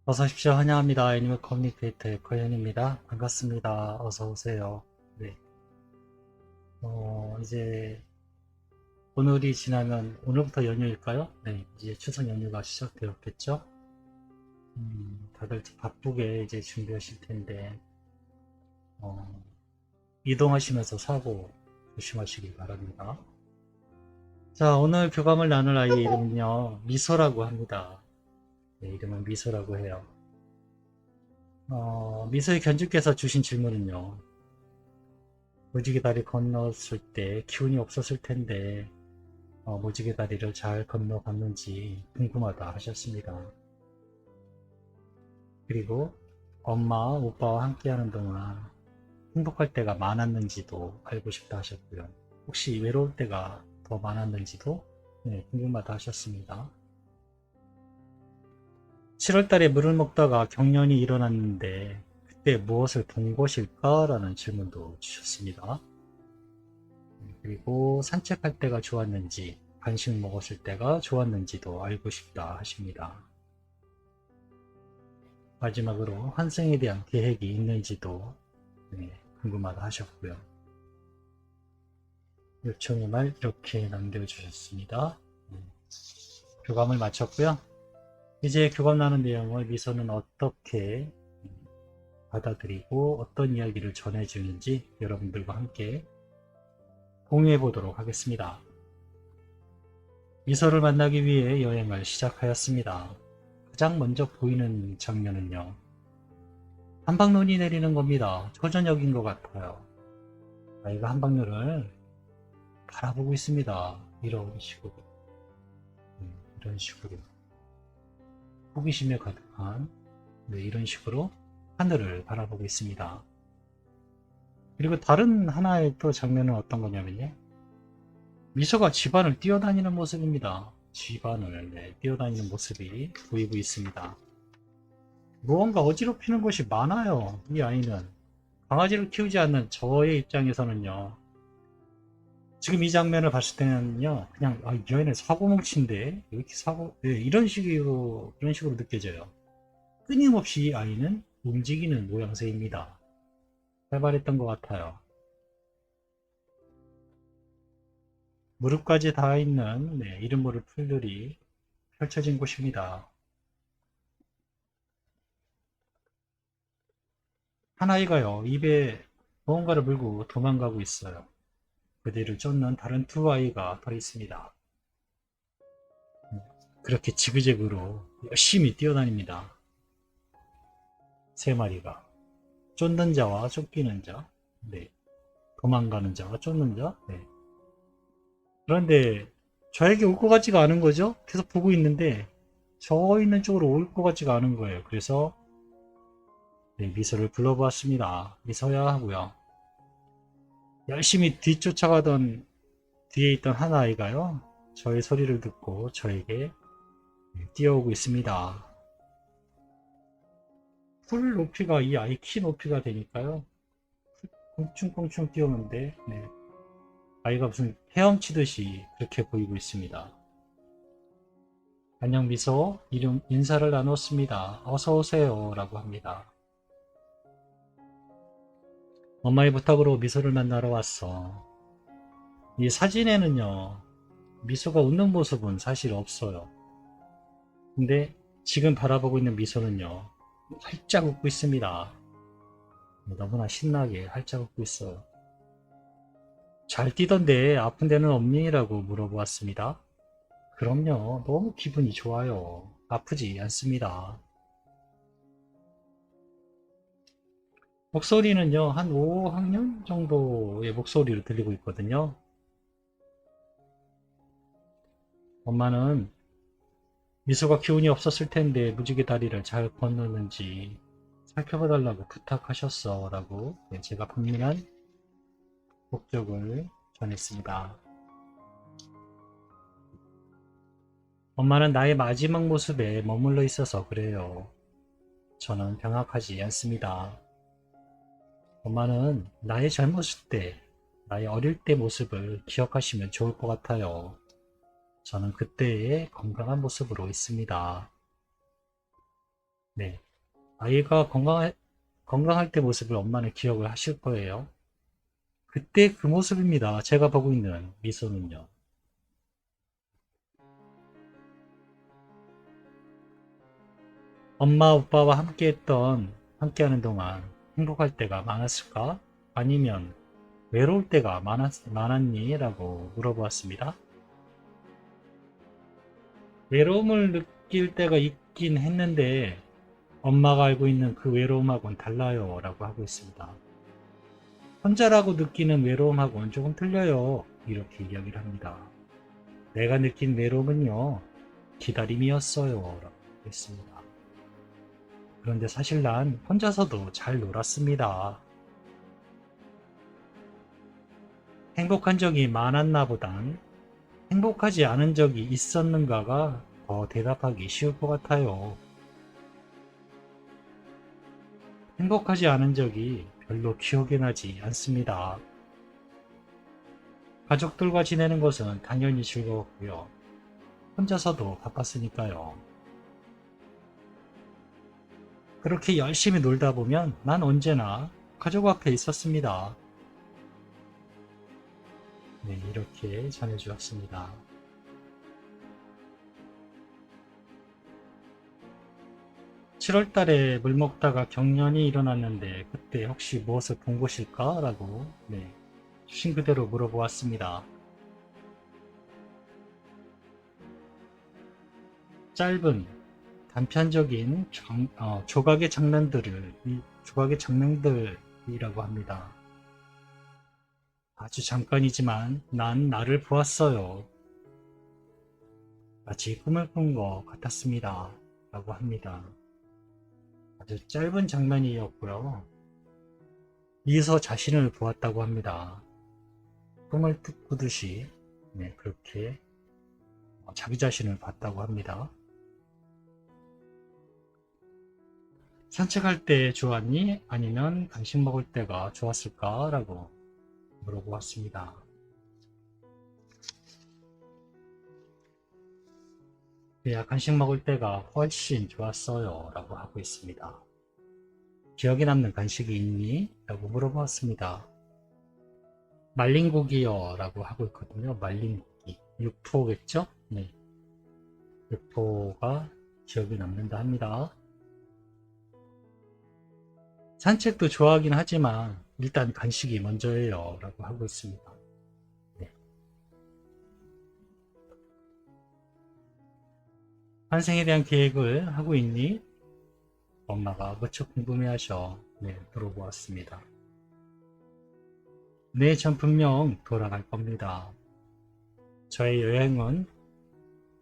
어서 오십시오. 환영합니다. 애니멀 커뮤니케이터의 코현입니다. 반갑습니다. 어서 오세요. 네. 이제 오늘이 지나면 오늘부터 연휴일까요? 네. 이제 추석 연휴가 시작되었겠죠? 다들 바쁘게 이제 준비하실 텐데, 어, 이동하시면서 사고 조심하시기 바랍니다. 자, 오늘 교감을 나눌 아이의 이름은요, 미소라고 합니다. 네, 이름은 미소라고 해요. 미소의 견주께서 주신 질문은요, 무지개 다리 건넜을 때 기운이 없었을 텐데 무지개 다리를 잘 건너갔는지 궁금하다 하셨습니다. 그리고 엄마, 오빠와 함께하는 동안 행복할 때가 많았는지도 알고 싶다 하셨고요. 혹시 외로울 때가 더 많았는지도 궁금하다 하셨습니다. 7월달에 물을 먹다가 경련이 일어났는데 그때 무엇을 본 것일까? 라는 질문도 주셨습니다. 그리고 산책할 때가 좋았는지, 간식 먹었을 때가 좋았는지도 알고 싶다 하십니다. 마지막으로 환생에 대한 계획이 있는지도 궁금하다 하셨고요. 요청의 말 이렇게 남겨주셨습니다. 교감을 마쳤고요. 이제 교감 나눈 내용을 미소는 어떻게 받아들이고 어떤 이야기를 전해주는지 여러분들과 함께 공유해 보도록 하겠습니다. 미소를 만나기 위해 여행을 시작하였습니다. 가장 먼저 보이는 장면은요, 한방눈이 내리는 겁니다. 초저녁인 것 같아요. 아이가 한방눈을 바라보고 있습니다. 이런 식으로. 이런 식으로. 호기심에 가득한, 이런 식으로 하늘을 바라보고 있습니다. 그리고 다른 하나의 또 장면은 어떤 거냐면요, 미소가 집안을 뛰어다니는 모습입니다. 집안을 뛰어다니는 모습이 보이고 있습니다. 무언가 어지럽히는 것이 많아요. 이 아이는. 강아지를 키우지 않는 저의 입장에서는요, 지금 이 장면을 봤을 때는요, 그냥, 이 아이는 사고뭉치인데, 왜 이렇게 이런 식으로 느껴져요. 끊임없이 이 아이는 움직이는 모양새입니다. 활발했던 것 같아요. 무릎까지 닿아 있는, 이름 모를 풀들이 펼쳐진 곳입니다. 한 아이가요, 입에 무언가를 물고 도망가고 있어요. 그 뒤를 쫓는 다른 두 아이가 더 있습니다. 그렇게 지그재그로 열심히 뛰어다닙니다. 세 마리가. 쫓는 자와 쫓기는 자, 도망가는 자와 쫓는 자. 그런데 저에게 올 것 같지가 않은 거죠. 계속 보고 있는데 저 있는 쪽으로 올 것 같지가 않은 거예요. 그래서 미소를 불러보았습니다. 미소야 하고요. 열심히 뒤쫓아가던 뒤에 있던 한 아이가요, 저의 소리를 듣고 저에게 뛰어오고 있습니다. 풀 높이가 이 아이 키 높이가 되니까요, 껑충껑충 뛰어오는데 아이가 무슨 헤엄치듯이 그렇게 보이고 있습니다. 안녕 미소, 이름 인사를 나눴습니다. 어서 오세요 라고 합니다. 엄마의 부탁으로 미소를 만나러 왔어. 이 사진에는요, 미소가 웃는 모습은 사실 없어요. 근데 지금 바라보고 있는 미소는요, 활짝 웃고 있습니다. 너무나 신나게 활짝 웃고 있어요. 잘 뛰던데 아픈 데는 없니? 라고 물어보았습니다. 그럼요. 너무 기분이 좋아요. 아프지 않습니다. 목소리는요, 한 5학년 정도의 목소리로 들리고 있거든요. 엄마는 미소가 기운이 없었을 텐데 무지개 다리를 잘 건너는지 살펴봐달라고 부탁하셨어. 라고 제가 분명한 목적을 전했습니다. 엄마는 나의 마지막 모습에 머물러 있어서 그래요. 저는 병약하지 않습니다. 엄마는 나의 젊었을 때, 나의 어릴 때 모습을 기억하시면 좋을 것 같아요. 저는 그때의 건강한 모습으로 있습니다. 네. 아이가 건강할 때 모습을 엄마는 기억을 하실 거예요. 그때 그 모습입니다. 제가 보고 있는 미소는요. 엄마, 오빠와 함께하는 동안 행복할 때가 많았을까? 아니면 외로울 때가 많았니? 라고 물어보았습니다. 외로움을 느낄 때가 있긴 했는데 엄마가 알고 있는 그 외로움하고는 달라요. 라고 하고 있습니다. 혼자라고 느끼는 외로움하고는 조금 틀려요. 이렇게 이야기를 합니다. 내가 느낀 외로움은요, 기다림이었어요. 라고 했습니다. 그런데 사실 난 혼자서도 잘 놀았습니다. 행복한 적이 많았나 보단 행복하지 않은 적이 있었는가가 더 대답하기 쉬울 것 같아요. 행복하지 않은 적이 별로 기억이 나지 않습니다. 가족들과 지내는 것은 당연히 즐거웠고요. 혼자서도 바빴으니까요. 그렇게 열심히 놀다 보면 난 언제나 가족 앞에 있었습니다. 네, 이렇게 전해주었습니다. 7월 달에 물 먹다가 경련이 일어났는데 그때 혹시 무엇을 본 것일까? 라고 네, 주신 그대로 물어보았습니다. 짧은 단편적인 조각의 장면들이라고 합니다. 아주 잠깐이지만 난 나를 보았어요. 마치 꿈을 꾼 것 같았습니다. 라고 합니다. 아주 짧은 장면이었고요. 미소 자신을 보았다고 합니다. 꿈을 꾸듯이 네, 그렇게 자기 자신을 봤다고 합니다. 산책할 때 좋았니? 아니면 간식 먹을 때가 좋았을까? 라고 물어보았습니다. 네, 간식 먹을 때가 훨씬 좋았어요. 라고 하고 있습니다. 기억에 남는 간식이 있니? 라고 물어보았습니다. 말린 고기요. 라고 하고 있거든요. 말린 고기. 육포겠죠? 네. 육포가 기억에 남는다 합니다. 산책도 좋아하긴 하지만 일단 간식이 먼저예요. 라고 하고 있습니다. 네. 환생에 대한 계획을 하고 있니? 엄마가 무척 궁금해하셔 네, 물어보았습니다. 네, 전 분명 돌아갈 겁니다. 저의 여행은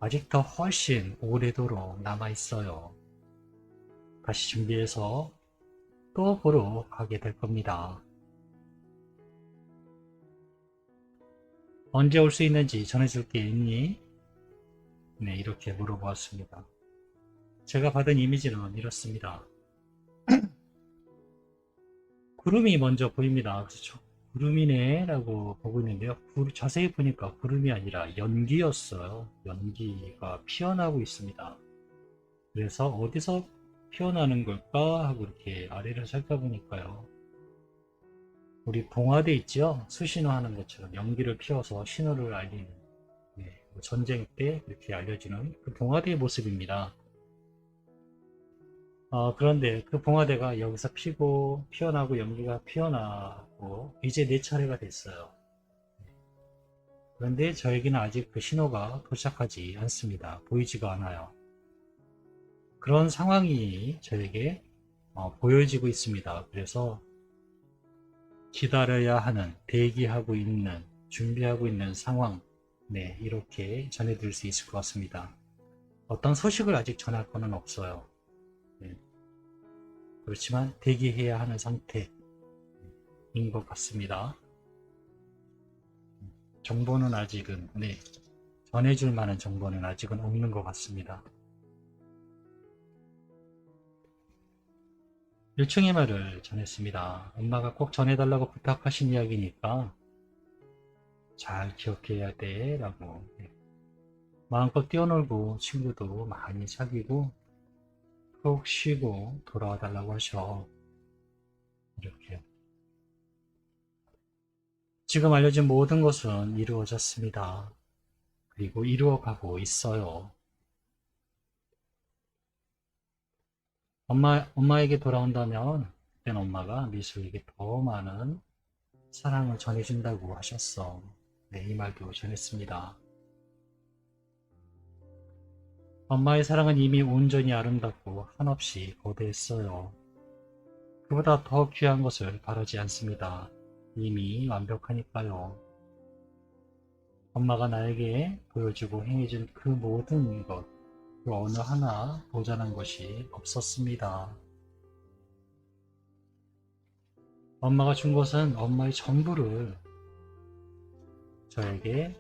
아직 더 훨씬 오래도록 남아있어요. 다시 준비해서 또 보러 가게 될 겁니다. 언제 올 수 있는지 전해줄 게 있니? 네, 이렇게 물어보았습니다. 제가 받은 이미지는 이렇습니다. 구름이 먼저 보입니다. 그렇죠? 구름이네 라고 보고 있는데요. 자세히 보니까 구름이 아니라 연기였어요. 연기가 피어나고 있습니다. 그래서 어디서 피어나는 걸까 하고 이렇게 아래를 살펴보니까요. 우리 봉화대 있죠? 수신호 하는 것처럼 연기를 피워서 신호를 알리는 전쟁 때 이렇게 알려주는 그 봉화대의 모습입니다. 그런데 그 봉화대가 여기서 피어나고 연기가 피어나고 이제 네 차례가 됐어요. 그런데 저에게는 아직 그 신호가 도착하지 않습니다. 보이지가 않아요. 그런 상황이 저에게 보여지고 있습니다. 그래서 기다려야 하는, 대기하고 있는, 준비하고 있는 상황, 네, 이렇게 전해드릴 수 있을 것 같습니다. 어떤 소식을 아직 전할 거는 없어요. 네, 그렇지만 대기해야 하는 상태인 것 같습니다. 정보는 아직은, 네, 전해줄 만한 정보는 아직은 없는 것 같습니다. 일종의 말을 전했습니다. 엄마가 꼭 전해달라고 부탁하신 이야기니까 잘 기억해야 돼 라고 마음껏 뛰어놀고 친구도 많이 사귀고 푹 쉬고 돌아와 달라고 하셔. 이렇게요. 지금 알려진 모든 것은 이루어졌습니다. 그리고 이루어가고 있어요. 엄마에게 돌아온다면 그땐 엄마가 미수에게 더 많은 사랑을 전해준다고 하셨어. 네, 이 말도 전했습니다. 엄마의 사랑은 이미 온전히 아름답고 한없이 거대했어요. 그보다 더 귀한 것을 바라지 않습니다. 이미 완벽하니까요. 엄마가 나에게 보여주고 행해준 그 모든 것, 그 어느 하나 모자란 것이 없었습니다. 엄마가 준 것은 엄마의 전부를 저에게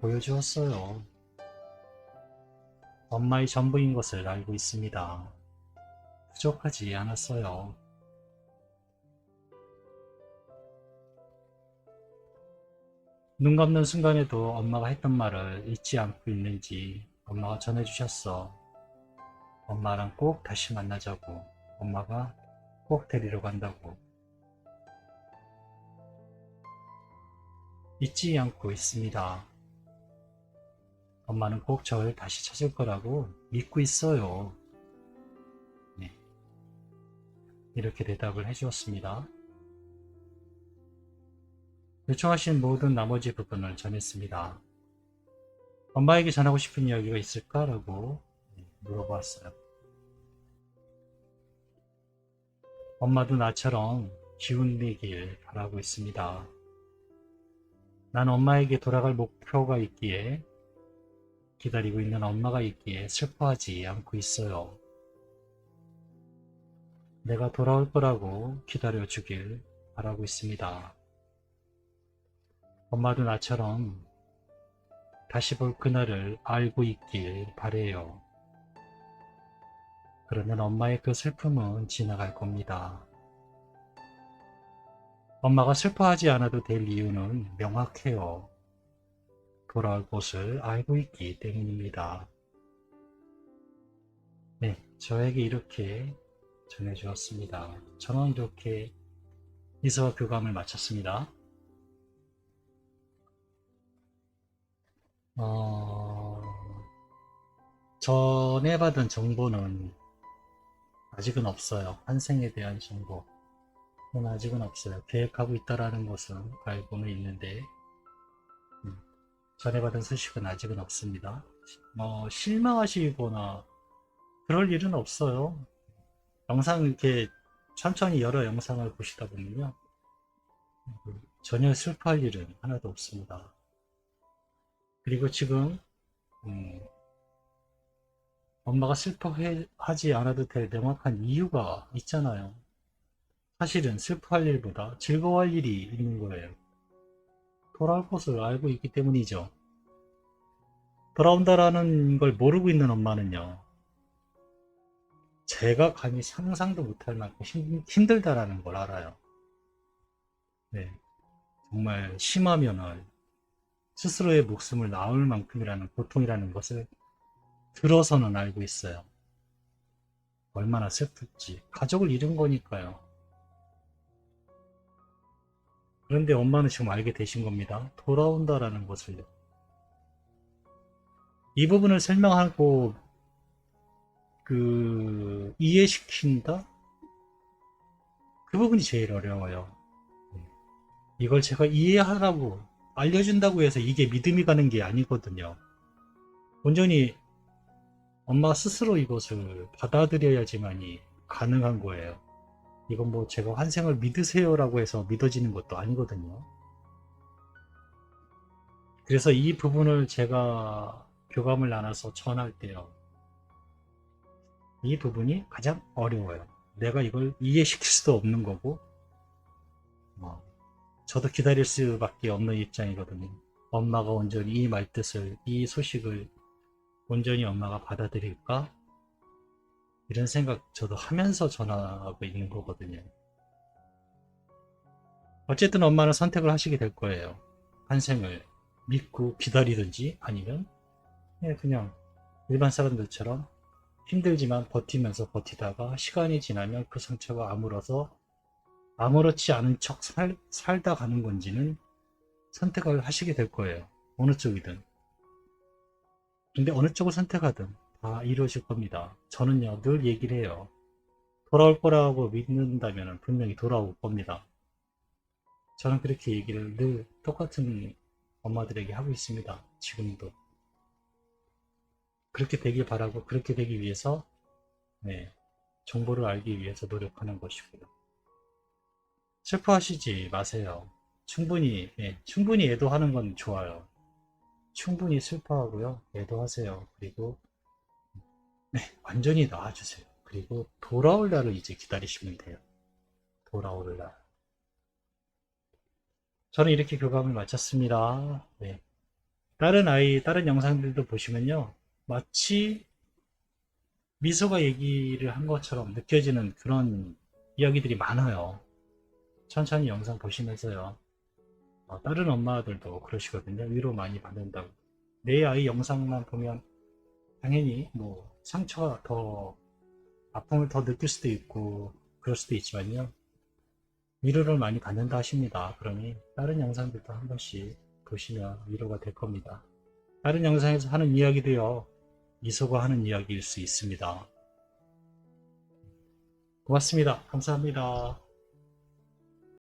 보여주었어요. 엄마의 전부인 것을 알고 있습니다. 부족하지 않았어요. 눈 감는 순간에도 엄마가 했던 말을 잊지 않고 있는지 엄마가 전해주셨어. 엄마랑 꼭 다시 만나자고. 엄마가 꼭 데리러 간다고. 잊지 않고 있습니다. 엄마는 꼭 저를 다시 찾을 거라고 믿고 있어요. 네, 이렇게 대답을 해주었습니다. 요청하신 모든 나머지 부분을 전했습니다. 엄마에게 전하고 싶은 이야기가 있을까? 라고 물어보았어요. 엄마도 나처럼 기운 내길 바라고 있습니다. 난 엄마에게 돌아갈 목표가 있기에, 기다리고 있는 엄마가 있기에 슬퍼하지 않고 있어요. 내가 돌아올 거라고 기다려주길 바라고 있습니다. 엄마도 나처럼 다시 볼 그날을 알고 있길 바래요. 그러면 엄마의 그 슬픔은 지나갈 겁니다. 엄마가 슬퍼하지 않아도 될 이유는 명확해요. 돌아올 곳을 알고 있기 때문입니다. 네, 저에게 이렇게 전해주었습니다. 저는 이렇게 이서와 교감을 마쳤습니다. 전에 받은 정보는 아직은 없어요. 환생에 대한 정보는 아직은 없어요. 계획하고 있다라는 것은 알고는 있는데 전에 받은 소식은 아직은 없습니다. 실망하시거나 그럴 일은 없어요. 영상 이렇게 천천히 여러 영상을 보시다 보면요. 전혀 슬퍼할 일은 하나도 없습니다. 그리고 지금 엄마가 슬퍼하지 않아도 될 명확한 이유가 있잖아요. 사실은 슬퍼할 일보다 즐거워할 일이 있는 거예요. 돌아올 것을 알고 있기 때문이죠. 돌아온다라는 걸 모르고 있는 엄마는요. 제가 감히 상상도 못할 만큼 힘들다라는 걸 알아요. 네, 정말 심하면은 스스로의 목숨을 낳을 만큼이라는 고통이라는 것을 들어서는 알고 있어요. 얼마나 슬플지. 가족을 잃은 거니까요. 그런데 엄마는 지금 알게 되신 겁니다. 돌아온다라는 것을요. 이 부분을 설명하고 이해시킨다? 그 부분이 제일 어려워요. 이걸 제가 이해하라고 알려준다고 해서 이게 믿음이 가는 게 아니거든요. 온전히 엄마 스스로 이것을 받아들여야지만이 가능한 거예요. 이건 뭐 제가 환생을 믿으세요라고 해서 믿어지는 것도 아니거든요. 그래서 이 부분을 제가 교감을 나눠서 전할 때요. 이 부분이 가장 어려워요. 내가 이걸 이해시킬 수도 없는 거고, 저도 기다릴 수밖에 없는 입장이거든요. 엄마가 온전히 이 말뜻을, 이 소식을 온전히 엄마가 받아들일까? 이런 생각 저도 하면서 전하고 있는 거거든요. 어쨌든 엄마는 선택을 하시게 될 거예요. 환생을 믿고 기다리든지 아니면 그냥 일반 사람들처럼 힘들지만 버티면서 버티다가 시간이 지나면 그 상처가 아무렇지 않은 척 살다 가는 건지는 선택을 하시게 될 거예요. 어느 쪽이든. 근데 어느 쪽을 선택하든 다 이루어질 겁니다. 저는요, 늘 얘기를 해요. 돌아올 거라고 믿는다면 분명히 돌아올 겁니다. 저는 그렇게 얘기를 늘 똑같은 엄마들에게 하고 있습니다. 지금도. 그렇게 되길 바라고 그렇게 되기 위해서 네, 정보를 알기 위해서 노력하는 것이고요. 슬퍼하시지 마세요. 충분히 애도하는 건 좋아요. 충분히 슬퍼하고요. 애도하세요. 그리고 완전히 나아주세요. 그리고 돌아올 날을 이제 기다리시면 돼요. 돌아올 날. 저는 이렇게 교감을 마쳤습니다. 네. 다른 영상들도 보시면요. 마치 미소가 얘기를 한 것처럼 느껴지는 그런 이야기들이 많아요. 천천히 영상 보시면서요. 다른 엄마들도 그러시거든요. 위로 많이 받는다고. 내 아이 영상만 보면 당연히 뭐 상처가 더 아픔을 더 느낄 수도 있고 그럴 수도 있지만요. 위로를 많이 받는다 하십니다. 그러니 다른 영상들도 한 번씩 보시면 위로가 될 겁니다. 다른 영상에서 하는 이야기도요. 미소가 하는 이야기일 수 있습니다. 고맙습니다. 감사합니다.